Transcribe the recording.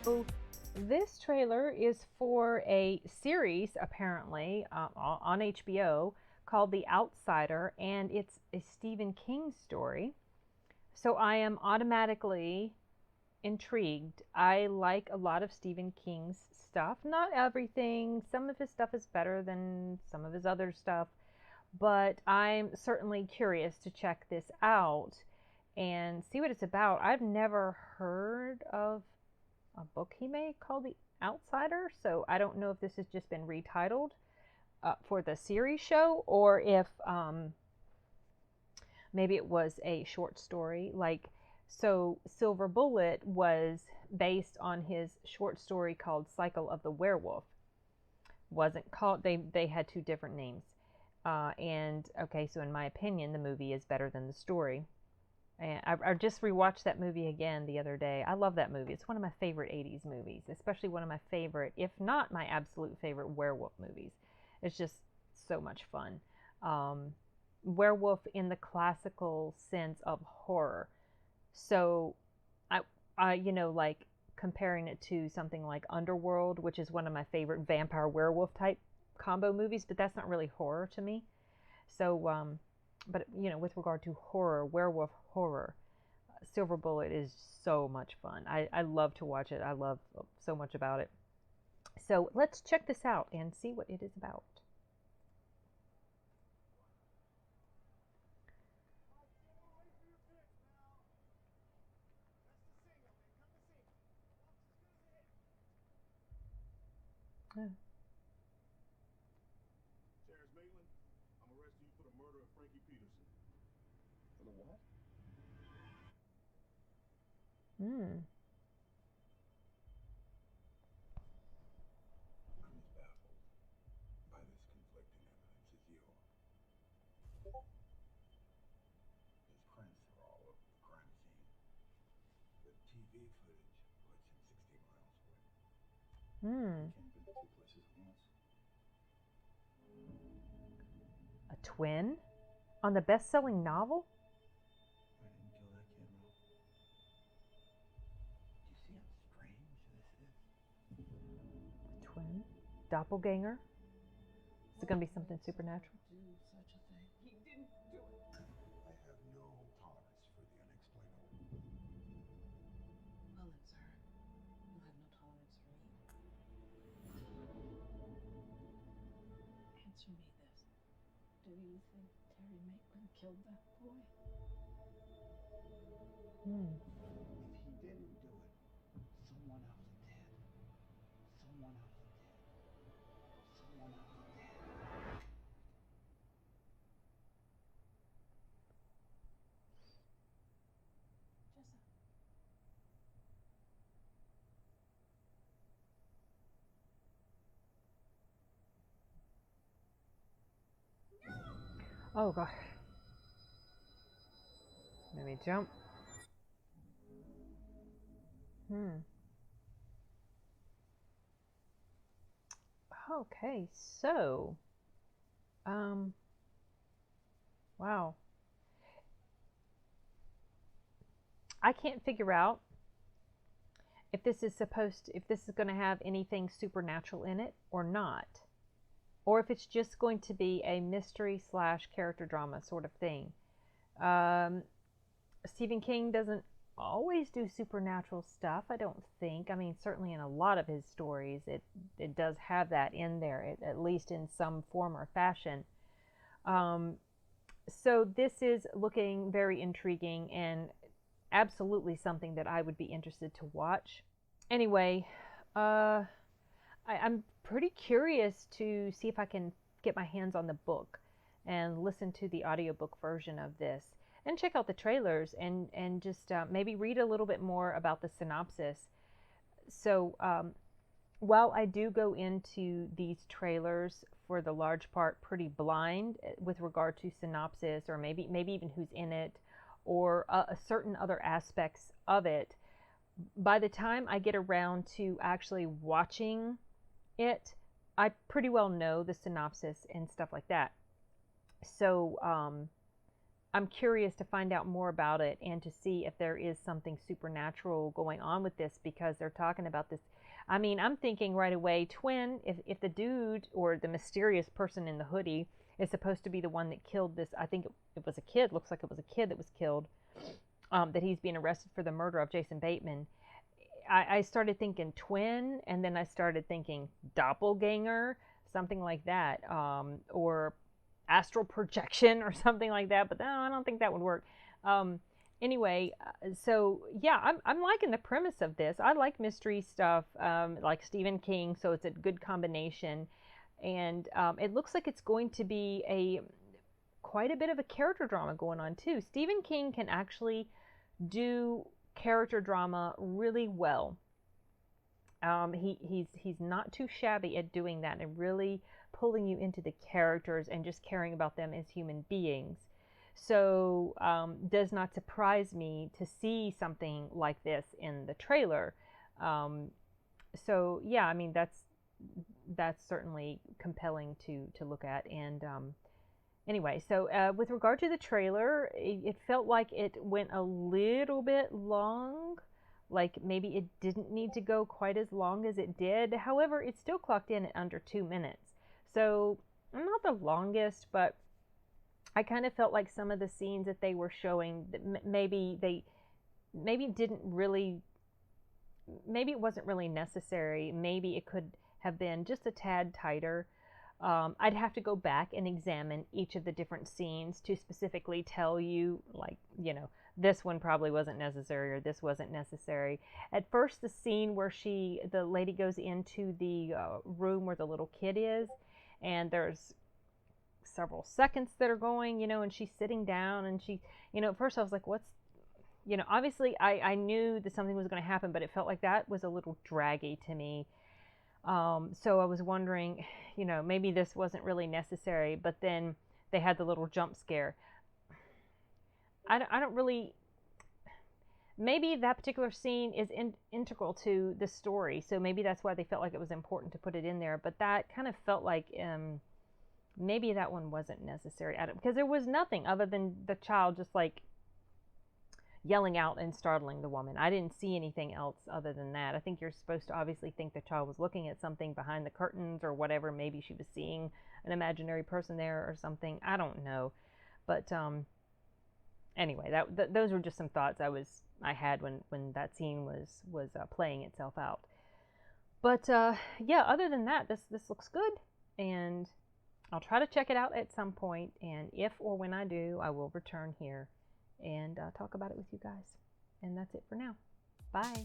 So this trailer is for a series, apparently, on HBO called The Outsider, and it's a Stephen King story. So I am automatically intrigued. I like a lot of Stephen King's stuff. Not everything. Some of his stuff is better than some of his other stuff, but I'm certainly curious to check this out and see what it's about. I've never heard of a book he made called The Outsider, so I don't know if this has just been retitled for the series show or if maybe it was a short story. So Silver Bullet was based on his short story called Cycle of the Werewolf. Wasn't called, they had two different names. And okay, so in my opinion, the movie is better than the story. And I just rewatched that movie again the other day. I love that movie. It's one of my favorite 80s movies, especially one of my favorite, if not my absolute favorite, werewolf movies. It's just so much fun. Um, Werewolf in the classical sense of horror. So, I, like comparing it to something like Underworld, which is one of my favorite vampire werewolf type combo movies, but that's not really horror to me. So, but with regard to horror, werewolf horror, Silver Bullet is so much fun. I love to watch it. I love so much about it. So let's check this out and see what it is about. Oh. Terrence Maitland, I'm arresting you for the murder of Frankie Peterson. For the what? Hmm. I'm as baffled by this conflicting evidence as you are. His prints are all over the crime scene. The TV footage puts him 60 miles away. Hmm. You can't be two places at once. A twin on the best-selling novel? I didn't kill that kid, Ralph. Do you see how strange this is? Twin? Doppelganger? Is it going to be something supernatural? Do such a thing. He didn't do it. I have no tolerance for the unexplainable. Well then, sir, you have no tolerance for me. Answer me this. Do you think Terry Maitland killed that boy? Hmm. If he didn't do it, someone else did. Someone else did. Someone else did. Jessa. Oh, gosh. Let me jump. Hmm. Okay, so, um, wow. I can't figure out if this is going to have anything supernatural in it or not, or if it's just going to be a mystery slash character drama sort of thing. Um, Stephen King doesn't always do supernatural stuff, I don't think. I mean, certainly in a lot of his stories, it does have that in there, at least in some form or fashion. Um, so this is looking very intriguing and absolutely something that I would be interested to watch. Anyway, uh, I'm pretty curious to see if I can get my hands on the book and listen to the audiobook version of this and check out the trailers and just maybe read a little bit more about the synopsis. So while I do go into these trailers for the large part pretty blind with regard to synopsis or maybe even who's in it or a certain other aspects of it, by the time I get around to actually watching it, I pretty well know the synopsis and stuff like that. So I'm curious to find out more about it and to see if there is something supernatural going on with this, because they're talking about this. I mean, I'm thinking right away, twin, if the dude or the mysterious person in the hoodie is supposed to be the one that killed this, I think it was a kid, looks like it was a kid that was killed, that he's being arrested for the murder of Jason Bateman. I started thinking twin, and then I started thinking doppelganger, something like that, or astral projection or something like that, but no, I don't think that would work. Anyway, so yeah, I'm liking the premise of this. I like mystery stuff, like Stephen King, so it's a good combination. And it looks like it's going to be quite a bit of a character drama going on too. Stephen King can actually do character drama really well. He's not too shabby at doing that and really pulling you into the characters and just caring about them as human beings. So does not surprise me to see something like this in the trailer. So yeah, I mean that's certainly compelling to look at. And anyway, so with regard to the trailer, it felt like it went a little bit long. Like maybe it didn't need to go quite as long as it did. However, it still clocked in at under 2 minutes. So not the longest, but I kind of felt like some of the scenes that they were showing, maybe didn't really, maybe it wasn't really necessary. Maybe it could have been just a tad tighter. I'd have to go back and examine each of the different scenes to specifically tell you, like, you know, this one probably wasn't necessary or this wasn't necessary. At first, the scene where the lady goes into the room where the little kid is, and there's several seconds that are going, you know, and she's sitting down and she, you know, at first I was like, what's, you know, obviously I knew that something was going to happen, but it felt like that was a little draggy to me. So I was wondering, you know, maybe this wasn't really necessary, but then they had the little jump scare. I don't really, maybe that particular scene is integral to the story, so maybe that's why they felt like it was important to put it in there, but that kind of felt like maybe that one wasn't necessary, because there was nothing other than the child just like yelling out and startling the woman. I didn't see anything else other than that. I think you're supposed to obviously think the child was looking at something behind the curtains or whatever. Maybe she was seeing an imaginary person there or something. I don't know. But anyway, those were just some thoughts I had when that scene was playing itself out. But yeah, other than that, this looks good, and I'll try to check it out at some point, and if or when I do, I will return here and talk about it with you guys. And that's it for now. Bye.